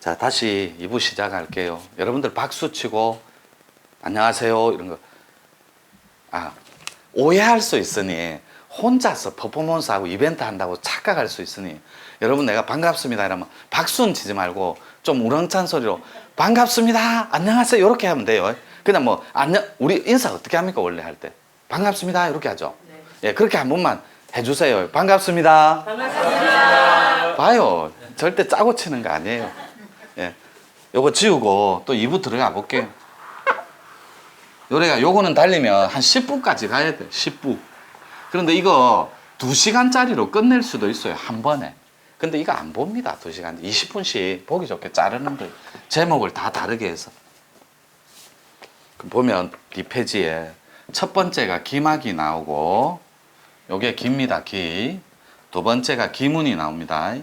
자, 다시 2부 시작할게요. 여러분들 박수 치고 안녕하세요 이런 거 오해할 수 있으니, 혼자서 퍼포먼스하고 이벤트 한다고 착각할 수 있으니, 여러분 내가 반갑습니다 이러면 박수는 치지 말고 좀 우렁찬 소리로 반갑습니다 안녕하세요 이렇게 하면 돼요. 그냥 뭐 안녕, 우리 인사 어떻게 합니까? 원래 할 때 반갑습니다 이렇게 하죠. 네. 예, 그렇게 한 번만 해주세요. 반갑습니다. 반갑습니다. 봐요, 절대 짜고 치는 거 아니에요. 예, 요거 지우고 또 2부 들어가 볼게요. 요거는 달리면 한 10분까지 가야 돼. 10분. 그런데 이거 2시간짜리로 끝낼 수도 있어요, 한 번에. 근데 이거 안 봅니다. 2시간 20분씩 보기 좋게 자르는 거예요. 제목을 다 다르게 해서. 보면 뒷페이지에 첫 번째가 기막이 나오고, 요게 기입니다. 기. 두 번째가 기문이 나옵니다.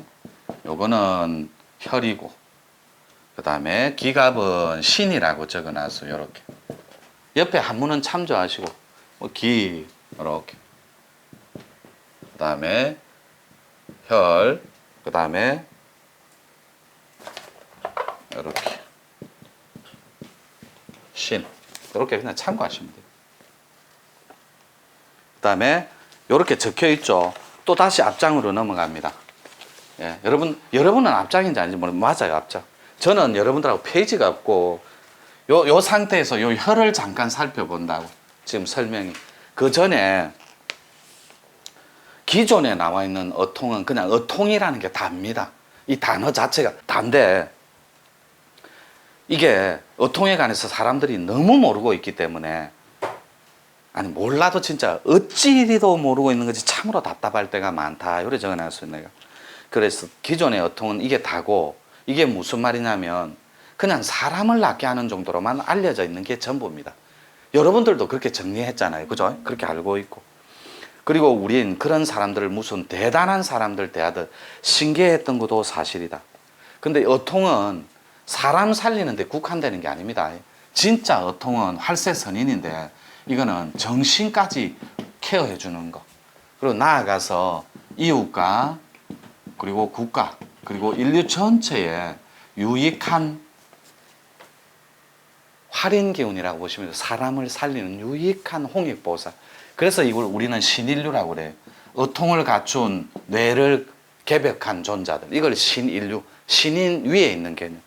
요거는 혈이고, 그 다음에 기갑은 신이라고 적어놨어요. 요렇게. 옆에 한문은 참조하시고, 기, 이렇게. 그 다음에 혈, 그 다음에 이렇게 신, 이렇게 그냥 참고하시면 돼요. 그 다음에 이렇게 적혀 있죠. 또 다시 앞장으로 넘어갑니다. 예, 여러분은 앞장인지 아닌지 모르겠는데 맞아요, 앞장. 저는 여러분들하고 페이지가 없고 요 상태에서 요 혈을 잠깐 살펴본다고 지금 설명이. 그 전에 기존에 나와 있는 어통은 그냥 어통이라는 게 답니다. 이 단어 자체가 단데, 이게 어통에 관해서 사람들이 너무 모르고 있기 때문에, 아니 몰라도 진짜 어찌리도 모르고 있는 거지 참으로 답답할 때가 많다, 이래 적어놨어요 내가. 그래서 기존의 어통은 이게 다고, 이게 무슨 말이냐면 그냥 사람을 낫게 하는 정도로만 알려져 있는 게 전부입니다. 여러분들도 그렇게 정리했잖아요, 그죠? 그렇게 알고 있고. 그리고 우린 그런 사람들을 무슨 대단한 사람들 대하듯 신기했던 것도 사실이다. 근데 어통은 사람 살리는 데 국한되는 게 아닙니다. 진짜 어통은 활세선인인데, 이거는 정신까지 케어해 주는 거. 그리고 나아가서 이웃과 그리고 국가 그리고 인류 전체에 유익한 활인 기운이라고 보시면 돼요. 사람을 살리는 유익한 홍익보살. 그래서 이걸 우리는 신인류라고 그래요. 어통을 갖춘 뇌를 개벽한 존재들, 이걸 신인류, 신인 위에 있는 개념.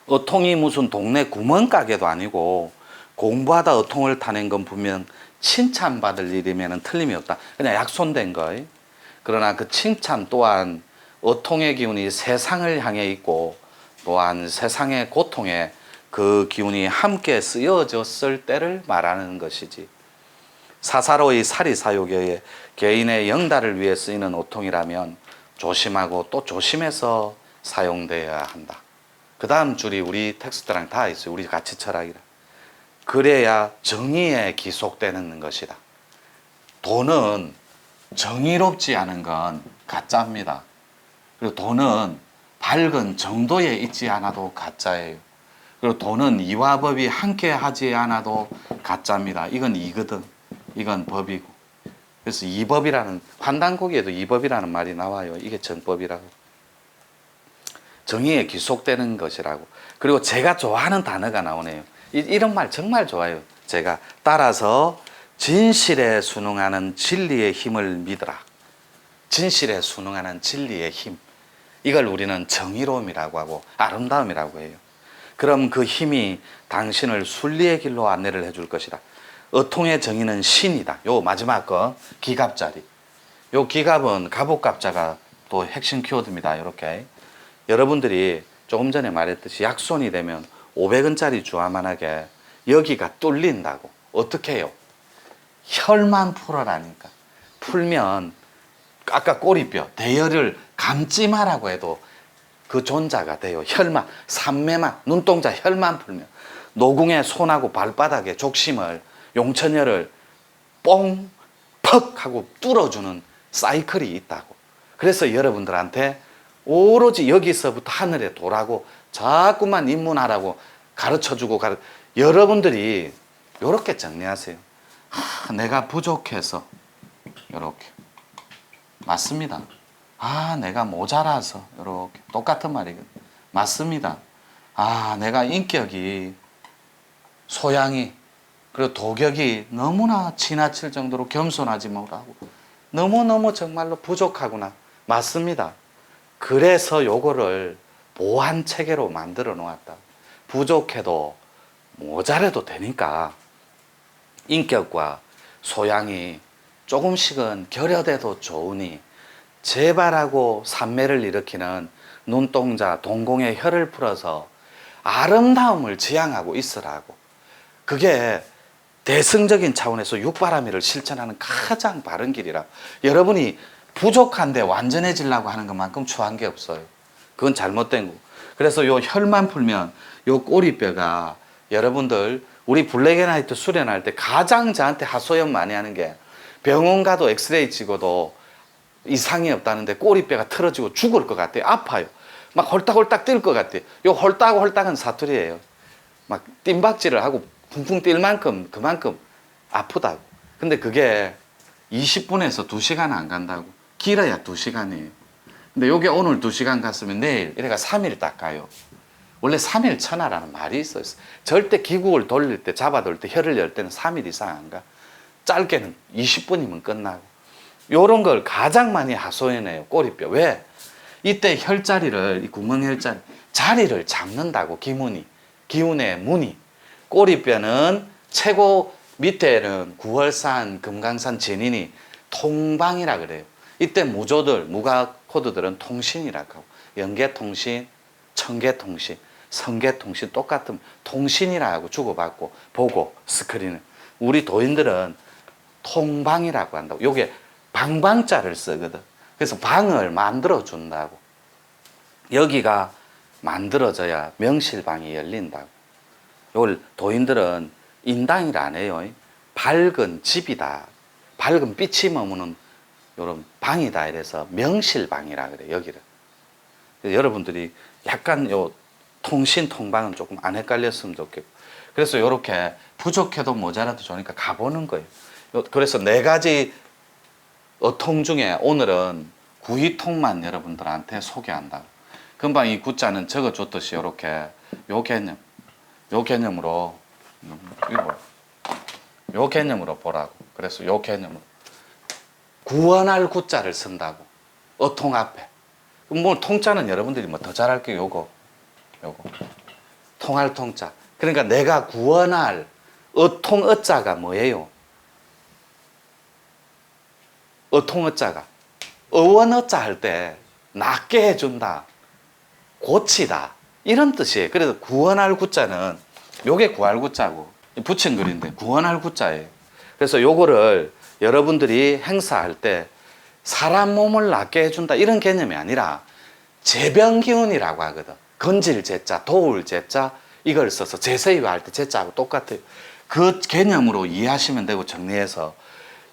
어통이 무슨 동네 구멍가게도 아니고, 공부하다 어통을 타낸 건 분명 칭찬받을 일이면 틀림이 없다. 그냥 약손된 거예요. 그러나 그 칭찬 또한 어통의 기운이 세상을 향해 있고, 또한 세상의 고통에 그 기운이 함께 쓰여졌을 때를 말하는 것이지, 사사로이 사리사욕의 개인의 영달을 위해 쓰이는 어통이라면 조심하고 또 조심해서 사용되어야 한다. 그 다음 줄이 우리 텍스트랑 다 있어요. 우리 가치 철학이라. 그래야 정의에 기속되는 것이다. 돈은 정의롭지 않은 건 가짜입니다. 그리고 돈은 밝은 정도에 있지 않아도 가짜예요. 그리고 돈은 이와 법이 함께 하지 않아도 가짜입니다. 이건 이거든. 이건 법이고. 그래서 이법이라는, 환단고기에도 이법이라는 말이 나와요. 이게 정법이라고. 정의에 기속되는 것이라고. 그리고 제가 좋아하는 단어가 나오네요. 이런 말 정말 좋아요. 제가 따라서 진실에 순응하는 진리의 힘을 믿으라. 진실에 순응하는 진리의 힘. 이걸 우리는 정의로움이라고 하고 아름다움이라고 해요. 그럼 그 힘이 당신을 순리의 길로 안내를 해줄 것이다. 어통의 정의는 신이다. 요 마지막 거 기갑자리. 요 기갑은 갑옷갑자가 또 핵심 키워드입니다. 이렇게 여러분들이 조금 전에 말했듯이 약손이 되면 500원짜리 주화만하게 여기가 뚫린다고. 어떻게 해요? 혈만 풀어라니까. 풀면 아까 꼬리뼈 대혈을 감지 마라고 해도 그 존자가 돼요. 혈만, 삼매만, 눈동자 혈만 풀면 노궁의 손하고 발바닥에 족심을, 용천혈을 뽕, 퍽 하고 뚫어주는 사이클이 있다고. 그래서 여러분들한테 오로지 여기서부터 하늘에 도라고 자꾸만 입문하라고 가르쳐주고 여러분들이 이렇게 정리하세요. 내가 부족해서 이렇게. 맞습니다. 내가 모자라서 이렇게. 똑같은 말이거든. 맞습니다. 아, 내가 인격이, 소양이, 그리고 도격이 너무나 지나칠 정도로 겸손하지 못하고 너무너무 정말로 부족하구나. 맞습니다. 그래서 요거를 보완 체계로 만들어 놓았다. 부족해도 모자라도 되니까 인격과 소양이 조금씩은 결여돼도 좋으니 재발하고 산매를 일으키는 눈동자, 동공의 혈을 풀어서 아름다움을 지향하고 있으라고. 그게 대승적인 차원에서 육바라밀을 실천하는 가장 바른 길이라. 여러분이 부족한데 완전해지려고 하는 것만큼 추한 게 없어요. 그건 잘못된 거고. 그래서 요 혈만 풀면 요 꼬리뼈가, 여러분들 우리 블랙앤화이트 수련할 때 가장 저한테 하소연 많이 하는 게, 병원 가도 엑스레이 찍어도 이상이 없다는데 꼬리뼈가 틀어지고 죽을 것 같아요. 아파요. 막 홀딱홀딱 뛸 것 같아요. 요 홀딱홀딱은 사투리예요. 막 뜀박질을 하고 쿵쿵 뛸 만큼 그만큼 아프다고. 근데 그게 20분에서 2시간 안 간다고. 길어야 2시간이에요. 근데 요게 오늘 2시간 갔으면 내일 이래가 3일 딱 가요. 원래 3일 천하라는 말이 있어요. 절대 기구를 돌릴 때, 잡아돌 때, 혈을 열 때는 3일 이상 안 가. 짧게는 20분이면 끝나고. 요런 걸 가장 많이 하소연해요. 꼬리뼈. 왜? 이때 혈자리를, 이 구멍 혈자리, 자리를 잡는다고. 기운의 문이. 꼬리뼈는 최고 밑에는 구월산, 금강산, 진인이 통방이라 그래요. 이때 무조들, 무각 코드들은 통신이라고 하고, 연계통신, 청계통신, 성계통신 똑같은 통신이라고 주고받고 보고 스크린을. 우리 도인들은 통방이라고 한다고. 요게 방방자를 쓰거든. 그래서 방을 만들어 준다고. 여기가 만들어져야 명실방이 열린다고. 요걸 도인들은 인당이라 안 해요. 밝은 집이다. 밝은 빛이 머무는 요런 방이다. 이래서 명실방이라 그래, 여기를. 여러분들이 약간 요 통신, 통방은 조금 안 헷갈렸으면 좋겠고. 그래서 요렇게 부족해도 모자라도 좋으니까 가보는 거예요. 그래서 4가지 어통 중에 오늘은 구이통만 여러분들한테 소개한다. 금방 이 구자는 적어줬듯이 요렇게 요 개념으로 요 개념으로 보라고. 그래서 요 개념으로 구원할 구자를 쓴다고. 어통 앞에. 뭐 통자는 여러분들이 뭐 더 잘할게요. 요거 통할 통자. 그러니까 내가 구원할 어통 어자가 뭐예요? 어통 어자가 어원 어자 할 때 낫게 해준다, 고치다, 이런 뜻이에요. 그래서 구원할 구자는 요게 구할 구자고, 붙인 글인데 구원할 구자예요. 그래서 요거를 여러분들이 행사할 때 사람 몸을 낫게 해준다 이런 개념이 아니라 제병기운이라고 하거든. 건질 제자, 도울 제자, 이걸 써서 제서이와 할 때 제자하고 똑같아요. 그 개념으로 이해하시면 되고, 정리해서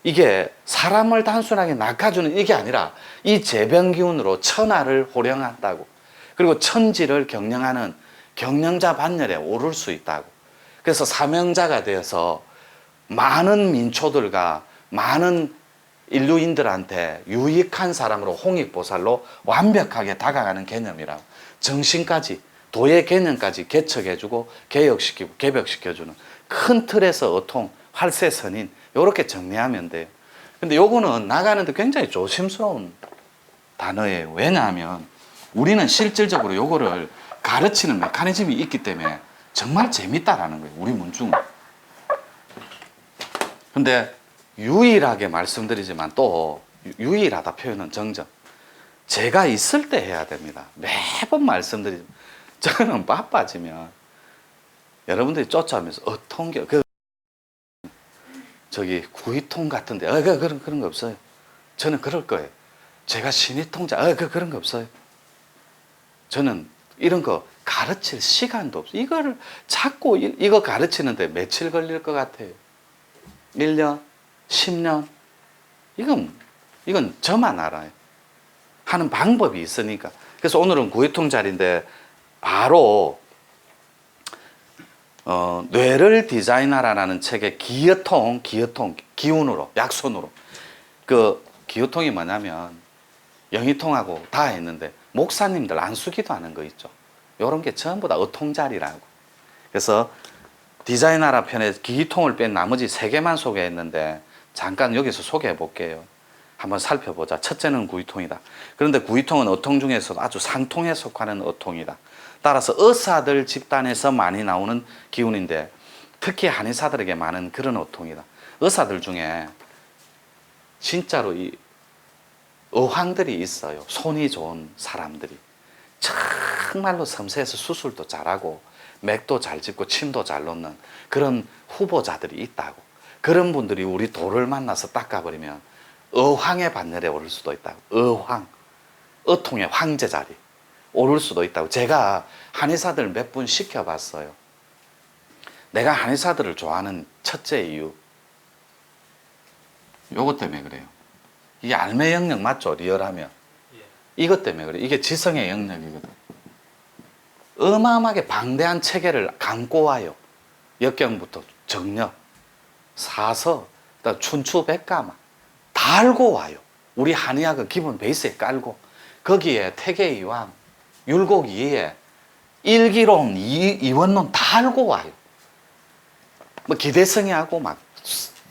이게 사람을 단순하게 낚아주는 이게 아니라 이 제병기운으로 천하를 호령한다고. 그리고 천지를 경영하는 경영자 반열에 오를 수 있다고. 그래서 사명자가 되어서 많은 민초들과 많은 인류인들한테 유익한 사람으로, 홍익보살로 완벽하게 다가가는 개념이라고. 정신까지, 도의 개념까지 개척해주고 개혁시키고 개벽시켜주는 큰 틀에서 어통, 활세선인, 요렇게 정리하면 돼요. 근데 요거는 나가는데 굉장히 조심스러운 단어예요. 왜냐하면 우리는 실질적으로 요거를 가르치는 메커니즘이 있기 때문에 정말 재밌다라는 거예요, 우리 문중은. 근데 유일하게 말씀드리지만, 또 유일하다 표현은 정정. 제가 있을 때 해야 됩니다. 매번 말씀드리지만, 저는 바빠지면 여러분들이 쫓아오면서 어통겨, 저기 구이통 같은데 그런 거 없어요. 저는 그럴 거예요. 제가 신의통자 그런 거 없어요. 저는 이런 거 가르칠 시간도 없어요. 이거를 자꾸 이거 가르치는데 며칠 걸릴 것 같아요? 1년? 10년? 이건 저만 알아요. 하는 방법이 있으니까. 그래서 오늘은 구이통 자리인데 바로 뇌를 디자인하라는 책의 기어통, 기운으로, 약손으로. 그 기어통이 뭐냐면 영이통하고 다 했는데 목사님들 안수기도 하는 거 있죠. 이런 게 전부 다 어통자리라고. 그래서 디자인하라 편에 기통을 뺀 나머지 3개만 소개했는데 잠깐 여기서 소개해 볼게요. 한번 살펴보자. 첫째는 구이통이다. 그런데 구이통은 어통 중에서도 아주 상통에 속하는 어통이다. 따라서 의사들 집단에서 많이 나오는 기운인데 특히 한의사들에게 많은 그런 어통이다. 의사들 중에 진짜로 이 어황들이 있어요. 손이 좋은 사람들이. 정말로 섬세해서 수술도 잘하고 맥도 잘 짚고 침도 잘 놓는 그런 후보자들이 있다고. 그런 분들이 우리 돌을 만나서 닦아버리면 어황의 반열에 오를 수도 있다고. 어황, 어통의 황제 자리 오를 수도 있다고. 제가 한의사들 몇 분 시켜봤어요. 내가 한의사들을 좋아하는 첫째 이유, 요것 때문에 그래요. 이게 알매 영역 맞죠? 리얼하면. 이것 때문에 그래요. 이게 지성의 영역이거든. 어마어마하게 방대한 체계를 감고 와요. 역경부터 정력, 사서, 춘추백가마 다 알고 와요. 우리 한의학은 기본 베이스에 깔고 거기에 태계이왕, 율곡이에 일기론, 이원론 다 알고 와요. 뭐 기대성이하고 막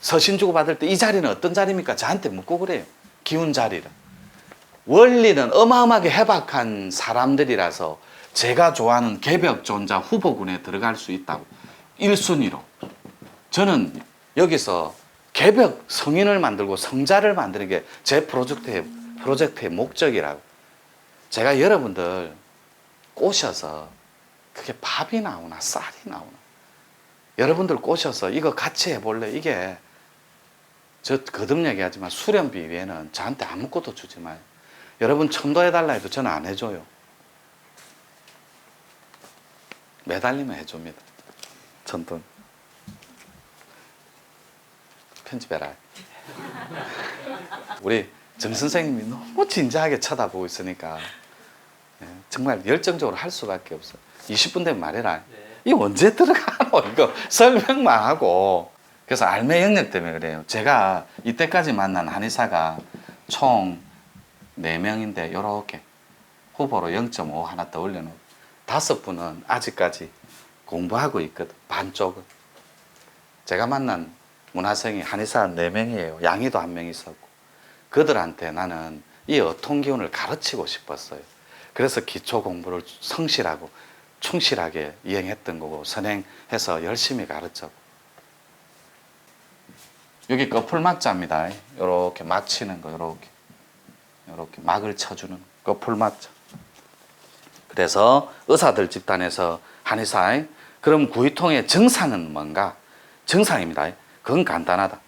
서신 주고 받을 때 이 자리는 어떤 자리입니까? 저한테 묻고 그래요. 기운 자리를. 원리는 어마어마하게 해박한 사람들이라서 제가 좋아하는 개벽존자 후보군에 들어갈 수 있다고. 1순위로. 저는 여기서 개벽 성인을 만들고 성자를 만드는 게 제 프로젝트의 목적이라고. 제가 여러분들 꼬셔서 그게 밥이 나오나 쌀이 나오나 여러분들 꼬셔서 이거 같이 해볼래? 이게 저 거듭 얘기하지만 수련비 외에는 저한테 아무것도 주지 마요. 여러분 첨도해달라 해도 저는 안 해줘요. 매달리면 해줍니다. 전돈. 편집해라. 우리 정 선생님이 너무 진지하게 쳐다보고 있으니까 정말 열정적으로 할 수밖에 없어. 20분 되면 말해라. 이 언제 들어가노? 이거 설명만 하고. 그래서 알매 영역 때문에 그래요. 제가 이때까지 만난 한의사가 총 4명인데 이렇게 후보로 0.5 하나 더 올려놓고 5분은 아직까지 공부하고 있거든. 반쪽은. 제가 만난 문화생이 한의사 4명이에요. 양의도 1명 있었고. 그들한테 나는 이 어통기운을 가르치고 싶었어요. 그래서 기초 공부를 성실하고 충실하게 이행했던 거고 선행해서 열심히 가르쳤고. 여기 거풀막자입니다. 이렇게 막 치는 거, 이렇게 막을 쳐주는 거풀막자. 그래서 의사들 집단에서 한의사, 그럼 구이통의 정상은 뭔가? 정상입니다. 그건 간단하다.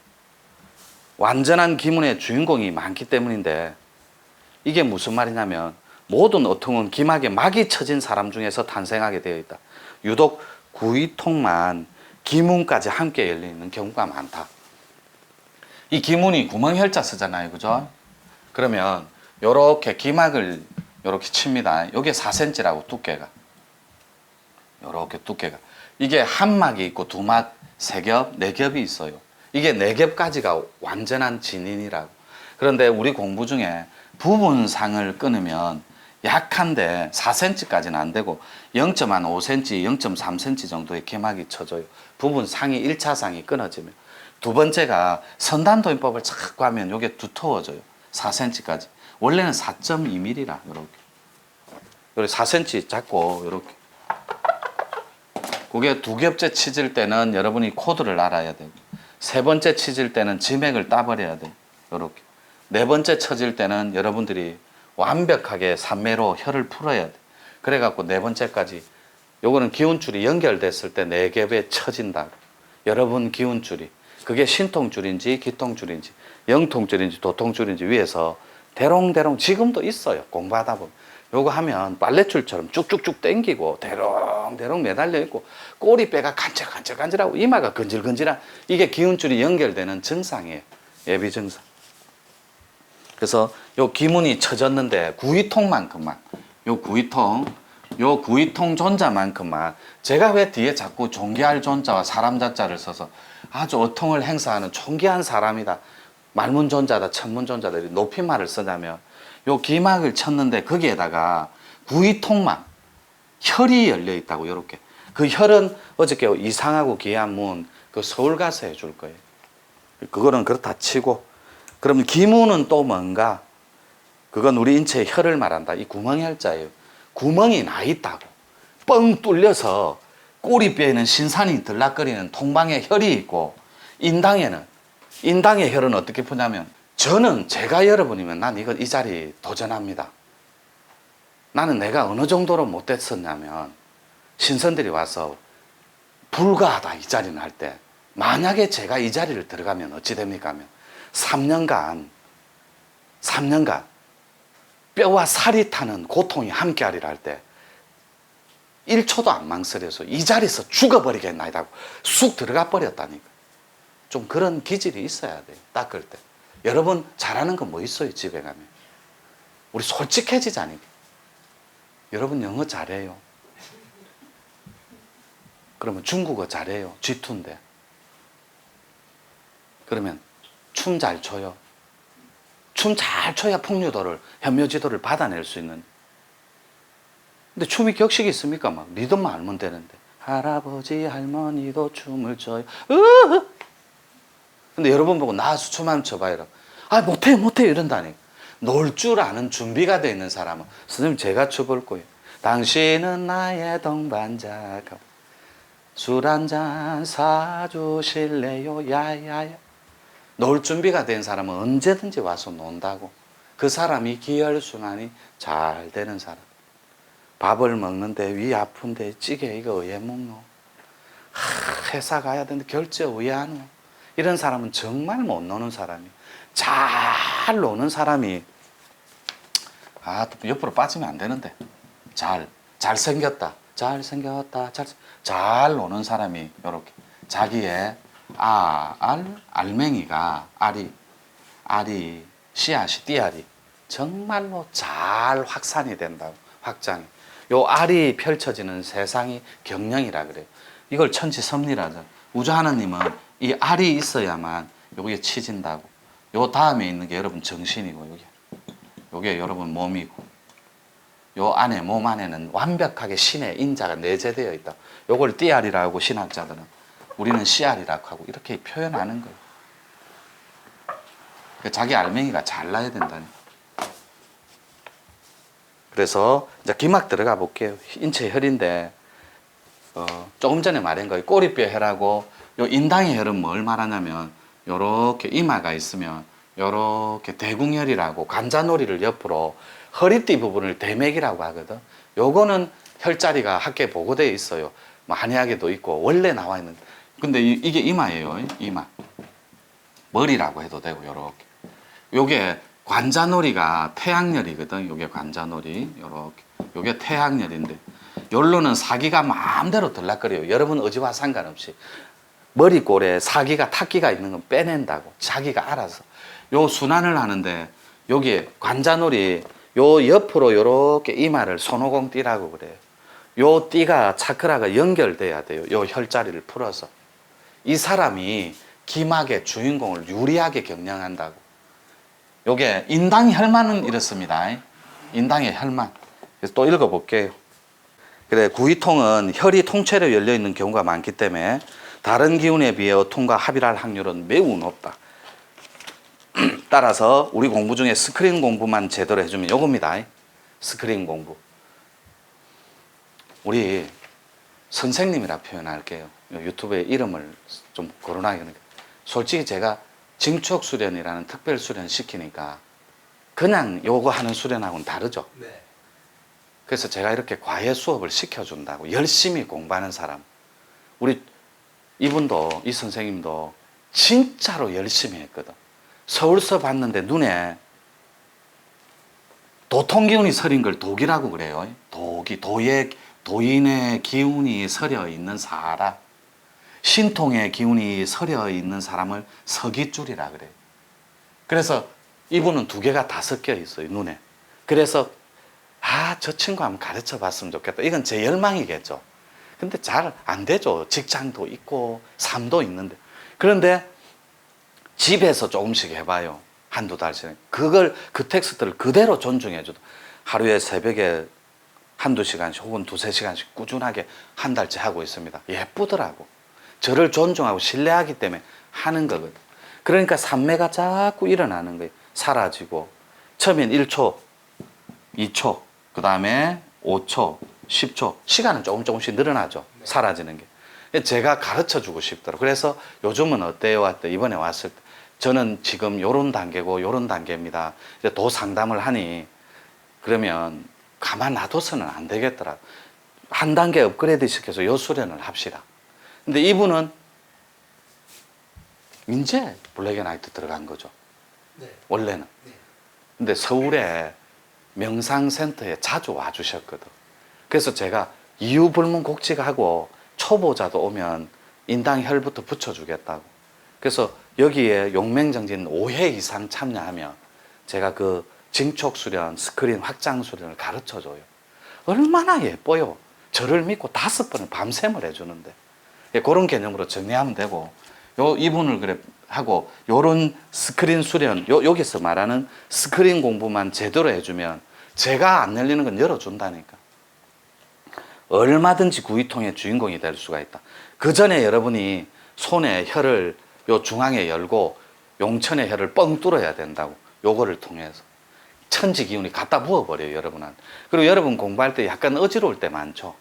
완전한 기문의 주인공이 많기 때문인데 이게 무슨 말이냐면 모든 어통은 기막에 막이 쳐진 사람 중에서 탄생하게 되어 있다. 유독 구이통만 기문까지 함께 열리는 경우가 많다. 이 기문이 구멍혈자 쓰잖아요. 그죠? 그러면 요렇게 기막을 요렇게 칩니다. 이게 4cm라고 두께가. 요렇게 두께가. 이게 한 막이 있고 2막, 3겹, 4겹이 있어요. 이게 4겹까지가 완전한 진인이라고. 그런데 우리 공부 중에 부분상을 끊으면 약한데 4cm까지는 안 되고 0.5cm, 0.3cm 정도의 기막이 쳐져요. 부분상이 1차 상이 끊어지면. 두 번째가 선단도인법을 자꾸 하면 이게 두터워져요. 4cm까지. 원래는 4.2mm라 이렇게 4cm 잡고 이렇게. 그게 2겹째 치질 때는 여러분이 코드를 알아야 되고 3번째 치질 때는 지맥을 따버려야 돼요. 이렇게. 4번째 쳐질 때는 여러분들이 완벽하게 산매로 혀를 풀어야 돼. 그래갖고 4번째까지 요거는 기운줄이 연결됐을 때 4겹에 쳐진다고. 여러분 기운줄이 그게 신통줄인지 기통줄인지 영통줄인지 도통줄인지 위에서 대롱대롱 지금도 있어요. 공부하다 보면. 요거 하면 빨래줄처럼 쭉쭉쭉 당기고 대롱대롱 매달려 있고 꼬리뼈가 간질간질간질하고 이마가 근질근질한 이게 기운줄이 연결되는 증상이에요. 예비 증상. 그래서 요 기문이 쳐졌는데 구이통만큼만 요 구이통 존자만큼만 제가 왜 뒤에 자꾸 존귀할 존자와 사람 자자를 써서 아주 어통을 행사하는 존귀한 사람이다. 말문존자다, 천문존자들이 높임말을 쓰자면 요 기막을 쳤는데 거기에다가 구이통만 혈이 열려 있다고, 이렇게. 그 혈은 어저께 이상하고 귀한 문, 그 서울 가서 해줄 거예요. 그거는 그렇다 치고, 그러면 기문은 또 뭔가? 그건 우리 인체의 혈을 말한다. 이 구멍혈자예요. 구멍이 나 있다고. 뻥 뚫려서 꼬리뼈에는 신산이 들락거리는 통방에 혈이 있고, 인당의 혈은 어떻게 푸냐면, 제가 여러분이면 난 이 자리 도전합니다. 나는 내가 어느 정도로 못됐었냐면, 신선들이 와서 불가하다 이 자리는 할 때, 만약에 제가 이 자리를 들어가면 어찌 됩니까 하면 3년간 뼈와 살이 타는 고통이 함께하리라 할 때 1초도 안 망설여서 이 자리에서 죽어버리겠나이다 하고 쑥 들어가 버렸다니까. 좀 그런 기질이 있어야 돼요. 닦을 때. 여러분 잘하는 거 뭐 있어요? 집에 가면 우리 솔직해지자니까. 여러분 영어 잘해요. 그러면 중국어 잘해요. G2인데. 그러면 춤 잘 춰요. 춤 잘 춰야 풍류도를, 현묘지도를 받아낼 수 있는. 근데 춤이 격식이 있습니까? 막 리듬만 알면 되는데. 할아버지 할머니도 춤을 춰요. 근데 여러분 보고 나와서 춤 한번 춰봐요. 아 못해 이런다니까. 놀 줄 아는 준비가 되어 있는 사람은 선생님 제가 춰볼 거예요. 당신은 나의 동반자. 술 한잔 사주실래요? 야야야. 놀 준비가 된 사람은 언제든지 와서 논다고. 그 사람이 기혈순환이 잘 되는 사람. 밥을 먹는데 위 아픈데 찌개 이거 왜 먹노? 회사 가야 되는데 결제 왜 안 오? 이런 사람은 정말 못 노는 사람이. 잘 노는 사람이 옆으로 빠지면 안 되는데 잘생겼다 잘 노는 사람이 이렇게 자기의 알맹이가 알이 씨앗이 띠알이 정말로 잘 확산이 된다고. 확장이. 요 알이 펼쳐지는 세상이 경영이라 그래요. 이걸 천지섭리라죠. 우주 하나님은 이 알이 있어야만 요게 치진다고. 요 다음에 있는 게 여러분 정신이고 요게 여러분 몸이고 요 안에 몸 안에는 완벽하게 신의 인자가 내재되어 있다. 요걸 띠알이라고 신학자들은 우리는 씨알이라고 하고 이렇게 표현하는 거예요. 자기 알맹이가 잘 나야 된다니. 그래서 이제 기막 들어가 볼게요. 인체 혈인데 조금 전에 말한 거예요. 꼬리뼈 혈하고 요 인당의 혈은 뭘 말하냐면 요렇게 이마가 있으면 요렇게 대궁혈이라고 관자놀이를 옆으로 허리띠 부분을 대맥이라고 하거든. 요거는 혈자리가 학계에 보고되어 있어요. 뭐 한의학에도 있고 원래 나와 있는. 근데 이게 이마예요. 이마. 머리라고 해도 되고 요렇게. 요게 관자놀이가 태양열이거든. 요게 관자놀이. 요렇게. 요게 태양열인데 열로는 사기가 마음대로 들락거려요. 여러분 의지와 상관없이. 머리골에 사기가 탁기가 있는 건 빼낸다고. 자기가 알아서. 요 순환을 하는데 여기 관자놀이 요 옆으로 요렇게 이마를 손오공 띠라고 그래요. 요 띠가 차크라가 연결돼야 돼요. 요 혈자리를 풀어서. 이 사람이 기막의 주인공을 유리하게 경영한다고. 요게 인당 혈만은 이렇습니다. 인당의 혈만. 그래서 또 읽어볼게요. 그래, 구이통은 혈이 통째로 열려 있는 경우가 많기 때문에 다른 기운에 비해 어통과 합일할 확률은 매우 높다. 따라서 우리 공부 중에 스크린 공부만 제대로 해주면 요겁니다. 스크린 공부. 우리 선생님이라 표현할게요. 유튜브에 이름을 좀 거론하게 하니까. 솔직히 제가 징축 수련이라는 특별 수련 시키니까 그냥 요거 하는 수련하고는 다르죠. 네. 그래서 제가 이렇게 과외 수업을 시켜준다고. 열심히 공부하는 사람. 우리 이분도, 이 선생님도 진짜로 열심히 했거든. 서울서 봤는데 눈에 도통기운이 서린 걸 독이라고 그래요. 도인의 기운이 서려 있는 사람. 신통의 기운이 서려 있는 사람을 서기줄이라 그래요. 그래서 이분은 두 개가 다 섞여 있어요, 눈에. 그래서 저 친구 한번 가르쳐 봤으면 좋겠다. 이건 제 열망이겠죠. 근데 잘 안 되죠. 직장도 있고 삶도 있는데. 그런데 집에서 조금씩 해봐요. 한두 달씩. 그 텍스트를 그대로 존중해줘도 하루에 새벽에 한두 시간씩 혹은 두세 시간씩 꾸준하게 한 달째 하고 있습니다. 예쁘더라고. 저를 존중하고 신뢰하기 때문에 하는 거거든. 그러니까 산매가 자꾸 일어나는 거예요. 사라지고 처음엔 1초, 2초, 그 다음에 5초, 10초 시간은 조금씩 늘어나죠. 사라지는 게. 제가 가르쳐주고 싶더라고요. 그래서 요즘은 어때요? 왔대 이번에 왔을 때 저는 지금 요런 단계고 요런 단계입니다. 이제 도 상담을 하니 그러면 가만 놔둬서는 안 되겠더라. 한 단계 업그레이드 시켜서 요 수련을 합시다. 근데 이분은 이제 블랙앤화이트 들어간 거죠. 네. 원래는. 네. 근데 서울에 명상센터에 자주 와주셨거든. 그래서 제가 이유불문곡직하고 초보자도 오면 인당혈부터 붙여주겠다고. 그래서 여기에 용맹정진 5회 이상 참여하면 제가 그 징촉수련, 스크린 확장수련을 가르쳐줘요. 얼마나 예뻐요. 저를 믿고 5번을 밤샘을 해주는데. 예, 그런 개념으로 정리하면 되고, 이분을 그래 하고, 요런 스크린 수련, 여기서 말하는 스크린 공부만 제대로 해주면 제가 안 열리는 건 열어준다니까. 얼마든지 구이통의 주인공이 될 수가 있다. 그 전에 여러분이 손에 혀를 요 중앙에 열고 용천의 혀를 뻥 뚫어야 된다고. 요거를 통해서. 천지 기운이 갖다 부어버려요, 여러분한테. 그리고 여러분 공부할 때 약간 어지러울 때 많죠.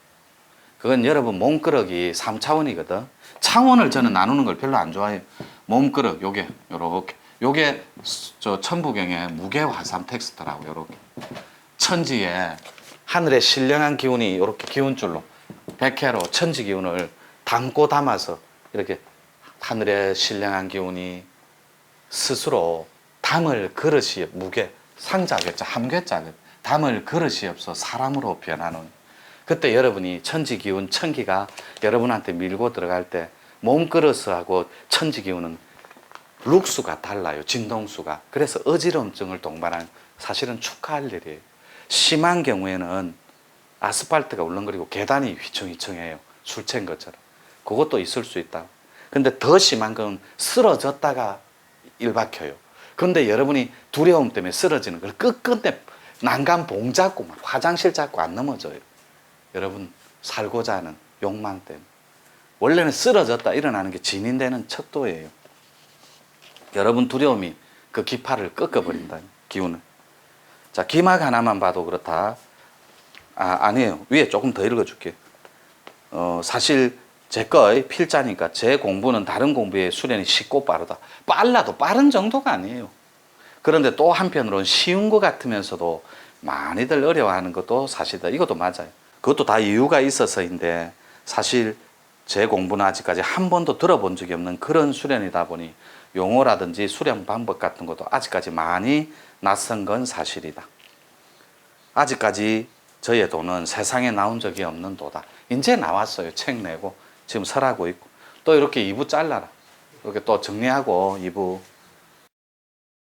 그건 여러분 몸그릇이 3차원이거든. 차원을 저는 나누는 걸 별로 안 좋아해요. 몸그릇, 요게, 요렇게. 요게 저 천부경의 무게화산 텍스트라고, 요렇게. 천지에 하늘의 신령한 기운이 요렇게 기운줄로 백회로 천지 기운을 담고 담아서 이렇게 하늘의 신령한 기운이 스스로 담을 그릇이 무게, 상자겠죠. 함괴자겠죠. 담을 그릇이 없어 사람으로 변하는. 그때 여러분이 천지 기운, 천기가 여러분한테 밀고 들어갈 때 몸그릇하고 천지 기운은 룩수가 달라요. 진동수가. 그래서 어지러움증을 동반하는 사실은 축하할 일이에요. 심한 경우에는 아스팔트가 울렁거리고 계단이 휘청휘청해요. 술 취한 것처럼. 그것도 있을 수 있다. 근데 더 심한 건 쓰러졌다가 일박혀요. 그런데 여러분이 두려움 때문에 쓰러지는 걸 끝끝내 난간 봉 잡고 막 화장실 잡고 안 넘어져요. 여러분 살고자 하는 욕망 때문에. 원래는 쓰러졌다 일어나는 게 진인되는 척도예요. 여러분 두려움이 그 기파를 꺾어버린다. 기운을. 자, 기막 하나만 봐도 그렇다. 아니에요. 위에 조금 더 읽어줄게요. 사실 제 거의 필자니까 제 공부는 다른 공부의 수련이 쉽고 빠르다. 빨라도 빠른 정도가 아니에요. 그런데 또 한편으로는 쉬운 것 같으면서도 많이들 어려워하는 것도 사실이다. 이것도 맞아요. 그것도 다 이유가 있어서인데 사실 제 공부는 아직까지 한 번도 들어본 적이 없는 그런 수련이다 보니 용어라든지 수련 방법 같은 것도 아직까지 많이 낯선 건 사실이다. 아직까지 저의 도는 세상에 나온 적이 없는 도다. 이제 나왔어요. 책 내고 지금 설하고 있고 또 이렇게 2부 잘라라. 이렇게 또 정리하고 2부